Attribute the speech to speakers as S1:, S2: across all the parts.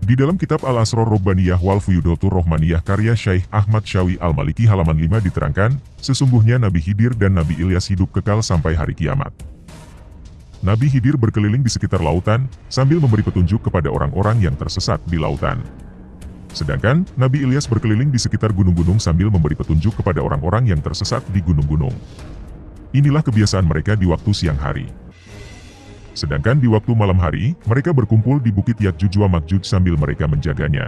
S1: Di dalam kitab Al-Asrar Robbaniyah wal Fuyudatur Rohmaniyah karya Syekh Ahmad Syawi Al-Maliki halaman 5 diterangkan, sesungguhnya Nabi Khidir dan Nabi Ilyas hidup kekal sampai hari kiamat. Nabi Khidir berkeliling di sekitar lautan, sambil memberi petunjuk kepada orang-orang yang tersesat di lautan. Sedangkan, Nabi Ilyas berkeliling di sekitar gunung-gunung sambil memberi petunjuk kepada orang-orang yang tersesat di gunung-gunung. Inilah kebiasaan mereka di waktu siang hari. Sedangkan di waktu malam hari, mereka berkumpul di Bukit Ya'juj wa Ma'juj sambil mereka menjaganya.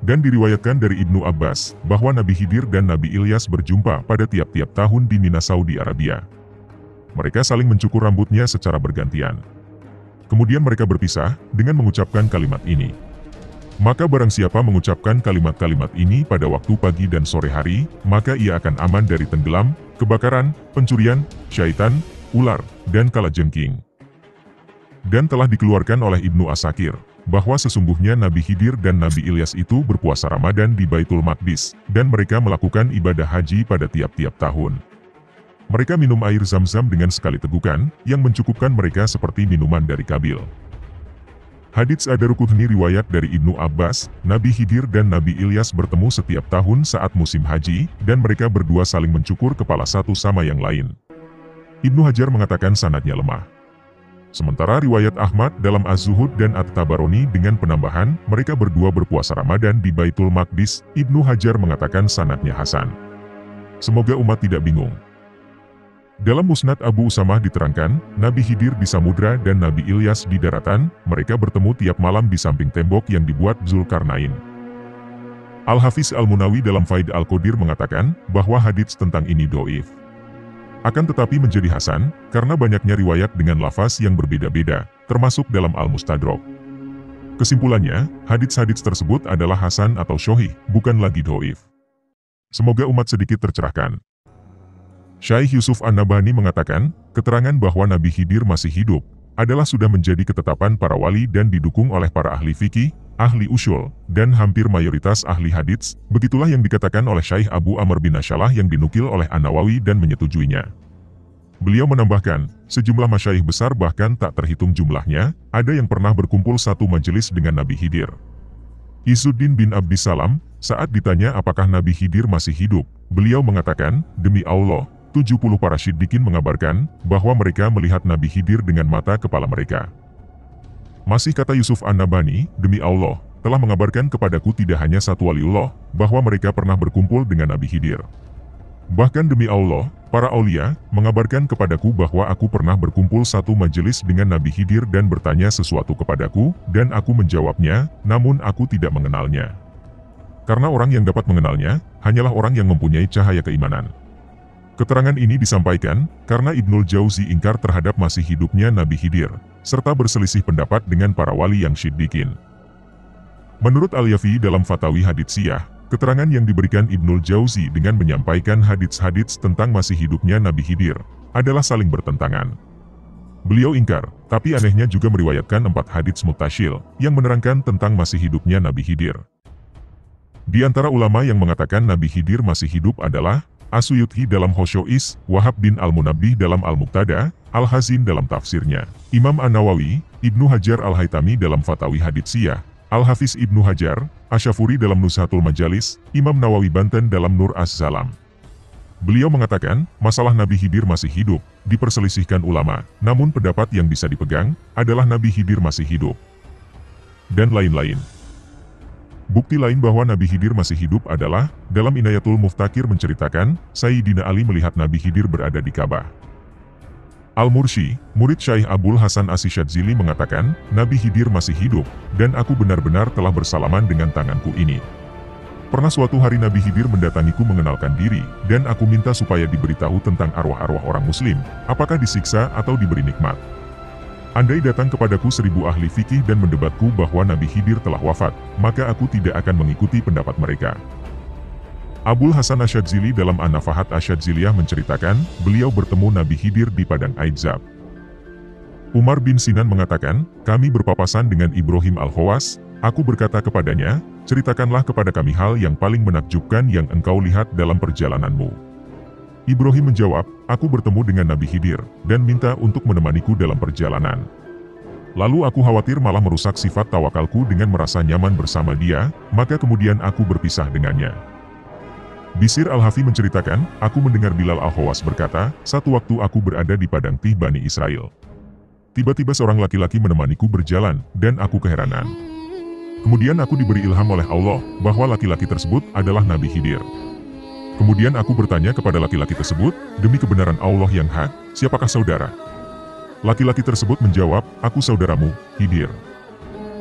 S1: Dan diriwayatkan dari Ibnu Abbas, bahwa Nabi Khidir dan Nabi Ilyas berjumpa pada tiap-tiap tahun di Mina Saudi Arabia. Mereka saling mencukur rambutnya secara bergantian. Kemudian mereka berpisah, dengan mengucapkan kalimat ini. Maka barang siapa mengucapkan kalimat-kalimat ini pada waktu pagi dan sore hari, maka ia akan aman dari tenggelam, kebakaran, pencurian, syaitan, ular, dan kalajengking. Dan telah dikeluarkan oleh Ibnu Asakir, bahwa sesungguhnya Nabi Khidir dan Nabi Ilyas itu berpuasa Ramadan di Baitul Maqdis, dan mereka melakukan ibadah haji pada tiap-tiap tahun. Mereka minum air Zam-Zam dengan sekali tegukan, yang mencukupkan mereka seperti minuman dari Kabil. Hadits Ad-Daruqutni riwayat dari Ibnu Abbas, Nabi Khidir dan Nabi Ilyas bertemu setiap tahun saat musim haji, dan mereka berdua saling mencukur kepala satu sama yang lain. Ibnu Hajar mengatakan sanadnya lemah. Sementara riwayat Ahmad dalam Az-Zuhud dan At-Tabarani dengan penambahan, mereka berdua berpuasa Ramadan di Baitul Maqdis, Ibnu Hajar mengatakan sanadnya hasan. Semoga umat tidak bingung. Dalam Musnad Abu Usamah diterangkan, Nabi Khidir di samudra dan Nabi Ilyas di daratan, mereka bertemu tiap malam di samping tembok yang dibuat Zulkarnain. Al-Hafiz Al-Munawi dalam Faid Al-Qadir mengatakan, bahwa hadits tentang ini doif. Akan tetapi menjadi hasan, karena banyaknya riwayat dengan lafaz yang berbeda-beda, termasuk dalam Al-Mustadrak. Kesimpulannya, hadits-hadits tersebut adalah hasan atau syohih, bukan lagi doif. Semoga umat sedikit tercerahkan. Syekh Yusuf An-Nabhani mengatakan, keterangan bahwa Nabi Khidir masih hidup, adalah sudah menjadi ketetapan para wali dan didukung oleh para ahli fikih, ahli usyul, dan hampir mayoritas ahli hadits, begitulah yang dikatakan oleh Syekh Abu Amr bin Ashalah yang dinukil oleh An-Nawawi dan menyetujuinya. Beliau menambahkan, sejumlah masyayikh besar bahkan tak terhitung jumlahnya, ada yang pernah berkumpul satu majelis dengan Nabi Khidir. Izzuddin bin Abdissalam, saat ditanya apakah Nabi Khidir masih hidup, beliau mengatakan, demi Allah, 70 para siddiqin mengabarkan, bahwa mereka melihat Nabi Khidir dengan mata kepala mereka. Masih kata Yusuf An-Nabhani, demi Allah, telah mengabarkan kepadaku tidak hanya satu waliullah, bahwa mereka pernah berkumpul dengan Nabi Khidir. Bahkan demi Allah, para aulia, mengabarkan kepadaku bahwa aku pernah berkumpul satu majelis dengan Nabi Khidir dan bertanya sesuatu kepadaku, dan aku menjawabnya, namun aku tidak mengenalnya. Karena orang yang dapat mengenalnya, hanyalah orang yang mempunyai cahaya keimanan. Keterangan ini disampaikan, karena Ibnul Jauzi ingkar terhadap masih hidupnya Nabi Khidir, serta berselisih pendapat dengan para wali yang siddiqin. Menurut Al-Yafi dalam Fatawi Haditsiyah, keterangan yang diberikan Ibnul Jauzi dengan menyampaikan hadits-hadits tentang masih hidupnya Nabi Khidir, adalah saling bertentangan. Beliau ingkar, tapi anehnya juga meriwayatkan 4 hadits muttasyil, yang menerangkan tentang masih hidupnya Nabi Khidir. Di antara ulama yang mengatakan Nabi Khidir masih hidup adalah As-Suyuti dalam Khosyois, Wahab bin Al-Munabbih dalam Al-Muqtada, Al-Hazin dalam tafsirnya, Imam An-Nawawi, Ibnu Hajar Al-Haytami dalam Fatawi Haditsiyah, Al-Hafiz Ibnu Hajar, Asyafuri dalam Nuzhatul Majalis, Imam Nawawi Banten dalam Nur Az-Zalam. Beliau mengatakan, masalah Nabi Khidir masih hidup, diperselisihkan ulama, namun pendapat yang bisa dipegang, adalah Nabi Khidir masih hidup. Dan lain-lain. Bukti lain bahwa Nabi Khidir masih hidup adalah, dalam Inayatul Muftakir menceritakan, Sayyidina Ali melihat Nabi Khidir berada di Ka'bah. Al-Mursi, murid Syekh Abul Hasan As-Syadzili mengatakan, Nabi Khidir masih hidup, dan aku benar-benar telah bersalaman dengan tanganku ini. Pernah suatu hari Nabi Khidir mendatangiku mengenalkan diri, dan aku minta supaya diberitahu tentang arwah-arwah orang muslim, apakah disiksa atau diberi nikmat. Andai datang kepadaku 1000 ahli fikih dan mendebatku bahwa Nabi Khidir telah wafat, maka aku tidak akan mengikuti pendapat mereka. Abul Hasan Asyadzili dalam An-Nafahat Asyadziliyah menceritakan, beliau bertemu Nabi Khidir di Padang Aidzab. Umar bin Sinan mengatakan, kami berpapasan dengan Ibrahim Al-Khawas, aku berkata kepadanya, ceritakanlah kepada kami hal yang paling menakjubkan yang engkau lihat dalam perjalananmu. Ibrahim menjawab, aku bertemu dengan Nabi Khidir, dan minta untuk menemaniku dalam perjalanan. Lalu aku khawatir malah merusak sifat tawakalku dengan merasa nyaman bersama dia, maka kemudian aku berpisah dengannya. Bishr al-Hafi menceritakan, aku mendengar Bilal al-Khawas berkata, satu waktu aku berada di padang Tih Bani Israel. Tiba-tiba seorang laki-laki menemaniku berjalan, dan aku keheranan. Kemudian aku diberi ilham oleh Allah, bahwa laki-laki tersebut adalah Nabi Khidir. Kemudian aku bertanya kepada laki-laki tersebut, demi kebenaran Allah yang hak, siapakah saudara? Laki-laki tersebut menjawab, aku saudaramu, Khidir.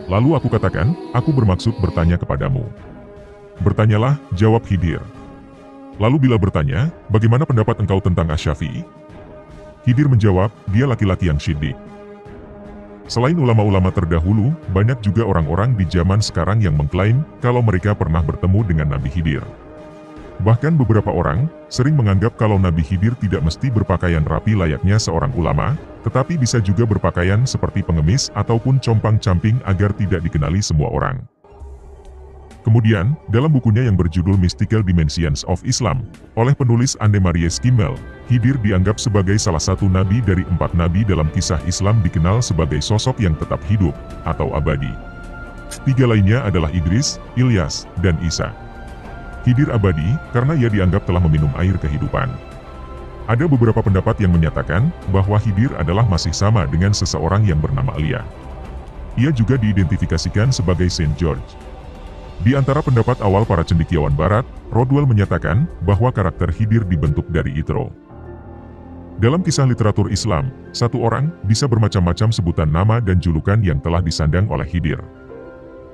S1: Lalu aku katakan, aku bermaksud bertanya kepadamu. Bertanyalah, jawab Khidir. Lalu Bilal bertanya, bagaimana pendapat engkau tentang Asy-Syafi'i? Khidir menjawab, dia laki-laki yang syiddiq. Selain ulama-ulama terdahulu, banyak juga orang-orang di zaman sekarang yang mengklaim kalau mereka pernah bertemu dengan Nabi Khidir. Bahkan beberapa orang sering menganggap kalau Nabi Khidir tidak mesti berpakaian rapi layaknya seorang ulama, tetapi bisa juga berpakaian seperti pengemis ataupun compang-camping agar tidak dikenali semua orang. Kemudian, dalam bukunya yang berjudul Mystical Dimensions of Islam, oleh penulis Anne-Marie Schimmel, Khidir dianggap sebagai salah satu nabi dari 4 nabi dalam kisah Islam dikenal sebagai sosok yang tetap hidup, atau abadi. 3 lainnya adalah Idris, Ilyas, dan Isa. Khidir abadi, karena ia dianggap telah meminum air kehidupan. Ada beberapa pendapat yang menyatakan, bahwa Khidir adalah masih sama dengan seseorang yang bernama Elia. Ia juga diidentifikasikan sebagai Saint George. Di antara pendapat awal para cendekiawan barat, Rodwell menyatakan bahwa karakter Khidir dibentuk dari Yitro. Dalam kisah literatur Islam, satu orang bisa bermacam-macam sebutan nama dan julukan yang telah disandang oleh Khidir.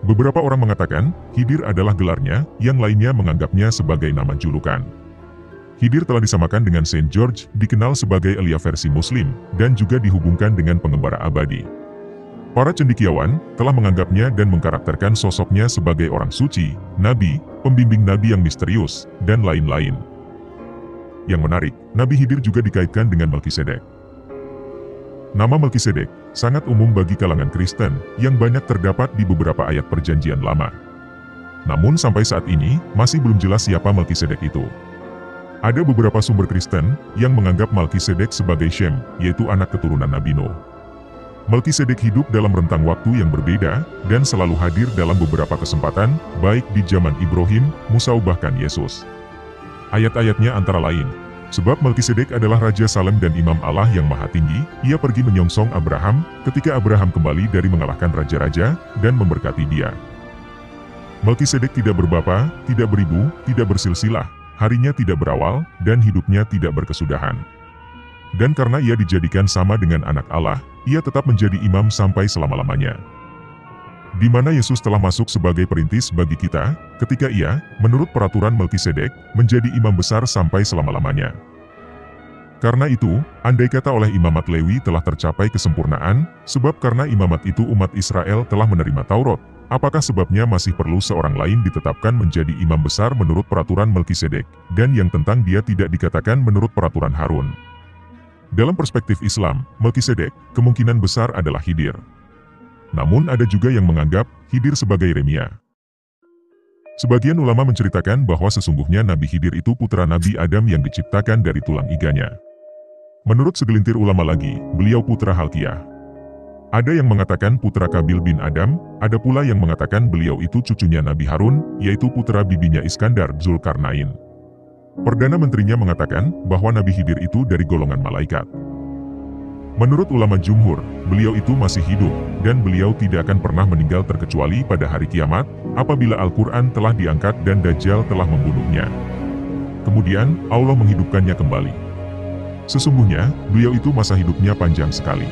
S1: Beberapa orang mengatakan, Khidir adalah gelarnya, yang lainnya menganggapnya sebagai nama julukan. Khidir telah disamakan dengan Saint George, dikenal sebagai Elia versi Muslim, dan juga dihubungkan dengan pengembara abadi. Para cendekiawan telah menganggapnya dan mengkarakterkan sosoknya sebagai orang suci, nabi, pembimbing nabi yang misterius, dan lain-lain. Yang menarik, Nabi Khidir juga dikaitkan dengan Melkisedek. Nama Melkisedek sangat umum bagi kalangan Kristen, yang banyak terdapat di beberapa ayat Perjanjian Lama. Namun sampai saat ini, masih belum jelas siapa Melkisedek itu. Ada beberapa sumber Kristen yang menganggap Melkisedek sebagai Shem, yaitu anak keturunan Nabi Nuh. Melkisedek hidup dalam rentang waktu yang berbeda, dan selalu hadir dalam beberapa kesempatan, baik di zaman Ibrahim, Musa bahkan Yesus. Ayat-ayatnya antara lain, sebab Melkisedek adalah Raja Salem dan Imam Allah yang Maha Tinggi, ia pergi menyongsong Abraham, ketika Abraham kembali dari mengalahkan raja-raja, dan memberkati dia. Melkisedek tidak berbapa, tidak beribu, tidak bersilsilah, harinya tidak berawal, dan hidupnya tidak berkesudahan. Dan karena ia dijadikan sama dengan anak Allah, ia tetap menjadi imam sampai selama-lamanya. Di mana Yesus telah masuk sebagai perintis bagi kita, ketika ia, menurut peraturan Melkisedek, menjadi imam besar sampai selama-lamanya. Karena itu, andai kata oleh imamat Lewi telah tercapai kesempurnaan, sebab karena imamat itu umat Israel telah menerima Taurat, apakah sebabnya masih perlu seorang lain ditetapkan menjadi imam besar menurut peraturan Melkisedek, dan yang tentang dia tidak dikatakan menurut peraturan Harun? Dalam perspektif Islam, Melkisedek kemungkinan besar adalah Khidir. Namun ada juga yang menganggap Khidir sebagai Yeremia. Sebagian ulama menceritakan bahwa sesungguhnya Nabi Khidir itu putra Nabi Adam yang diciptakan dari tulang iganya. Menurut segelintir ulama lagi, beliau putra Halkiah. Ada yang mengatakan putra Kabil bin Adam, ada pula yang mengatakan beliau itu cucunya Nabi Harun, yaitu putra bibinya Iskandar, Zulkarnain. Perdana Menterinya mengatakan bahwa Nabi Khidir itu dari golongan malaikat. Menurut ulama jumhur, beliau itu masih hidup, dan beliau tidak akan pernah meninggal terkecuali pada hari kiamat, apabila Al-Quran telah diangkat dan Dajjal telah membunuhnya. Kemudian, Allah menghidupkannya kembali. Sesungguhnya, beliau itu masa hidupnya panjang sekali.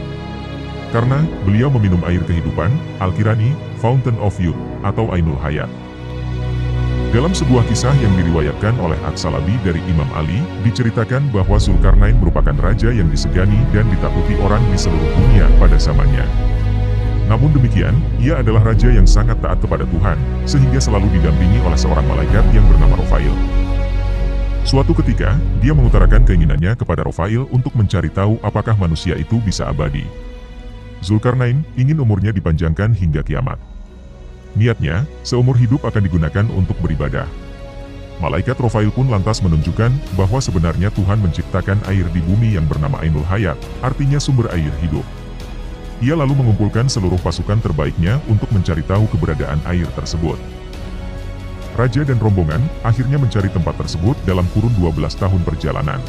S1: Karena, beliau meminum air kehidupan, Al-Kirani, Fountain of Youth, atau Ainul Hayat. Dalam sebuah kisah yang diriwayatkan oleh Aks-Salabi dari Imam Ali, diceritakan bahwa Zulkarnain merupakan raja yang disegani dan ditakuti orang di seluruh dunia pada zamannya. Namun demikian, ia adalah raja yang sangat taat kepada Tuhan, sehingga selalu didampingi oleh seorang malaikat yang bernama Rofail. Suatu ketika, dia mengutarakan keinginannya kepada Rofail untuk mencari tahu apakah manusia itu bisa abadi. Zulkarnain ingin umurnya dipanjangkan hingga kiamat. Niatnya, seumur hidup akan digunakan untuk beribadah. Malaikat Rofail pun lantas menunjukkan bahwa sebenarnya Tuhan menciptakan air di bumi yang bernama Ainul Hayat, artinya sumber air hidup. Ia lalu mengumpulkan seluruh pasukan terbaiknya untuk mencari tahu keberadaan air tersebut. Raja dan rombongan akhirnya mencari tempat tersebut dalam kurun 12 tahun perjalanan.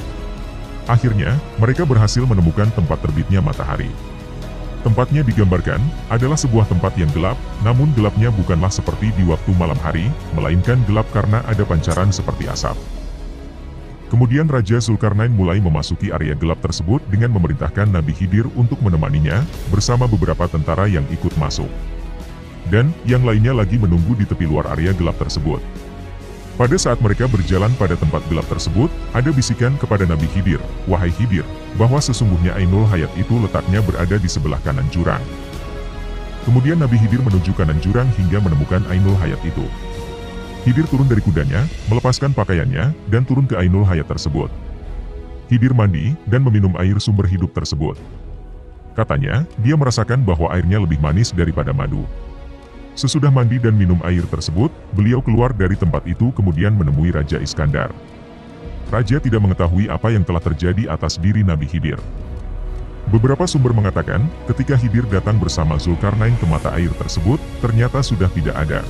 S1: Akhirnya, mereka berhasil menemukan tempat terbitnya matahari. Tempatnya digambarkan adalah sebuah tempat yang gelap, namun gelapnya bukanlah seperti di waktu malam hari, melainkan gelap karena ada pancaran seperti asap. Kemudian Raja Zulkarnain mulai memasuki area gelap tersebut dengan memerintahkan Nabi Khidir untuk menemaninya, bersama beberapa tentara yang ikut masuk. Dan, yang lainnya lagi menunggu di tepi luar area gelap tersebut. Pada saat mereka berjalan pada tempat gelap tersebut, ada bisikan kepada Nabi Khidir, "Wahai Khidir, bahwa sesungguhnya Ainul Hayat itu letaknya berada di sebelah kanan jurang." Kemudian Nabi Khidir menuju kanan jurang hingga menemukan Ainul Hayat itu. Khidir turun dari kudanya, melepaskan pakaiannya, dan turun ke Ainul Hayat tersebut. Khidir mandi, dan meminum air sumber hidup tersebut. Katanya, dia merasakan bahwa airnya lebih manis daripada madu. Sesudah mandi dan minum air tersebut, beliau keluar dari tempat itu kemudian menemui Raja Iskandar. Raja tidak mengetahui apa yang telah terjadi atas diri Nabi Khidir. Beberapa sumber mengatakan, ketika Khidir datang bersama Zulkarnain ke mata air tersebut, ternyata sudah tidak ada.